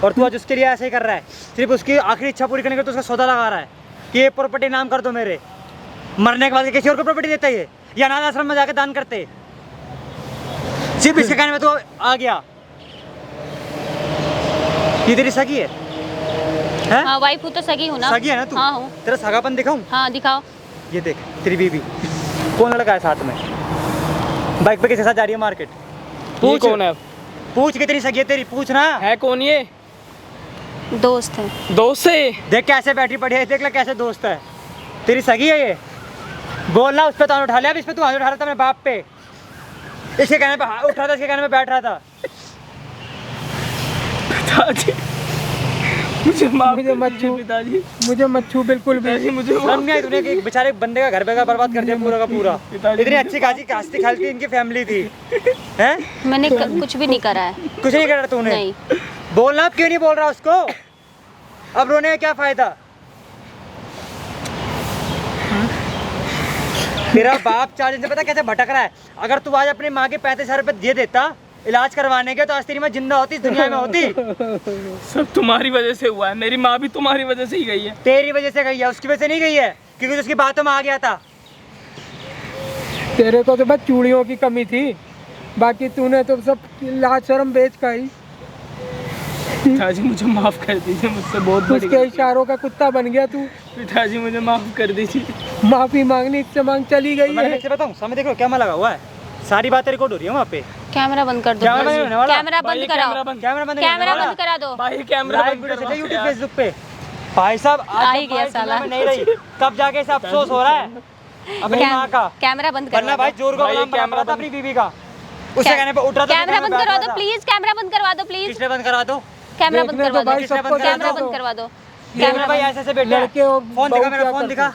और तू आज उसके लिए ऐसे ही कर रहा है, सिर्फ उसकी आखिरी इच्छा पूरी करने के लिए तो उसका सौदा लगा रहा है कि ये प्रॉपर्टी नाम कर दो मेरे, मरने के बाद किसी और को प्रॉपर्टी देता है या अनाथ आश्रम में जाकर दान करते, सिर्फ इसके कहने में तो आ गया। ये तेरी सगी है? हैं? हाँ वाइफ हूँ तो सगी हूँ ना। सगी है ना तू? हाँ हूँ। तेरा सगापन दिखाऊं? हाँ दिखाओ। ये देख तेरी बीवी, कौन लड़का है साथ में, बाइक पे किसके साथ जा रही है मार्केट? ये कौन है? पूछ के तेरी सगी है तेरी, पूछ ना। है कौन ये? दोस्त है। दोस्त से? देख कैसे बैठी पड़ी है, देख ले कैसे दोस्त है, तेरी सगी है ये? बोलना उस पर तो उठा लिया, अब इस पे तू हाथ उठा रहा था अपने बाप पे, इसके कहने पे उठ रहा था, इसके कहने पे बैठ रहा था। पिताजी मुझे माफ मुझे कर मत दीजिए छू। पिताजी। मुझे मत छू बिल्कुल भी। पिताजी मुझे शर्म नहीं आई तूने कि एक बेचारे बंदे का घर बेगा बर्बाद कर दिया पूरा का पूरा? पिताजी इतनी अच्छी खासी हंसती खेलती इनकी फैमिली थी, हैं? मैंने कुछ भी नहीं करा है। कुछ नहीं करा तूने? नहीं। बोलना, अब क्यों नहीं बोल रहा उसको? अब रोने का क्या फायदा? तेरा बाप 4 दिन से पता कैसे भटक रहा है, अगर तू आज अपनी माँ के 35,000 रुपए दे देता इलाज करवाने के, तो आज तेरी माँ जिंदा होती, इस दुनिया में होती। सब तुम्हारी वजह से हुआ है, मेरी माँ भी तुम्हारी वजह से ही गई है। तेरी वजह से गई है, उसकी वजह से नहीं गई है, क्योंकि तो उसकी बातों में आ गया था। तेरे को तो बस चूड़ियों की कमी थी, बाकी तूने तो सब लाज शर्म बेच का ही। पिताजी मुझे माफ कर दीजिए, मुझसे बहुत बड़ी उसके इशारों का कुत्ता बन गया तू। पिताजी मुझे माफ कर दीजिए। माफी मांगनी इससे मांग चली गई मैंने है। कैसे बताऊं, सामने देखो कैमरा लगा हुआ है, सारी बातें रिकॉर्ड हो रही है वहाँ पे। कैमरा बंद कर दो। कैमरा बंद होने वाला? कैमरा भाई, बंद कैमरा कराओ। बंद। कैमरा बंद कैमरा बंद करा दो। भाई कैमरा लाइव बंद वीडियो करवा चले यूट्यूब यार। फेसबुक पे। भाई साहब आ आज ही जब गया भाई साला। दुनिया में नहीं रही, तब जाके इसे अफसोस हो रहा है अपनी माँ का, कैमरा बंद वरना करवा भाई दो। जोर को भाई, गुलाम बना कैमरा था बंद। अपनी बीवी का, उससे कहने पे उठ रहा था, कैमरा बंद करवा दो प्लीज। कैमरा बंद करवा दो प्लीज। किसने बंद करा दो? कैमरा बंद देखने करवा तो दो। भाई सबको कैमरा देखो। बंद करवा दो। कैमरा भाई ऐसे ऐसे बैठे लड़के और फोन दिखा, बहू मेरा क्या फोन करते दिखा।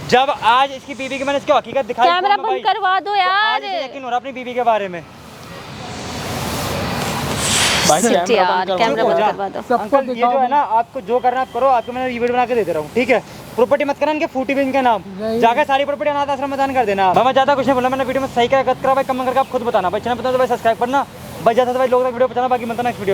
जब आज इसकी बीवी की मैंने इसकी हकीकत दिखाई, कैमरा फोन में भाई, बंद करवा दो तो आज यार। इसे यकीन हो रहा अपनी बीवी के बारे में। भाई Shit यार, करवा कैमरा दो। बंद जा। करवा दो। सबको अंकल ये जो है ना, आपको जो करना आप करो, आपको मैंने वीडियो बना के दे दे रहा हूँ, ठीक है? प्रॉपर्टी मत करना इनके, फूटी भी इनके नाम, नहीं। जाकर सारी प्रॉपर्टी अनाथ आश्रम में दान कर देना। मैं ज्यादा कुछ नहीं बोला, मैंने वीडियो में सही क्या गलत करा भाई कमेंट करके आप खुद बताना भाई, चैनल पता तो भाई सब्सक्राइब करना भाई, ज्यादा से भाई लोग तक वीडियो पहुंचाना, बाकी मिलता नेक्स्ट वीडियो में।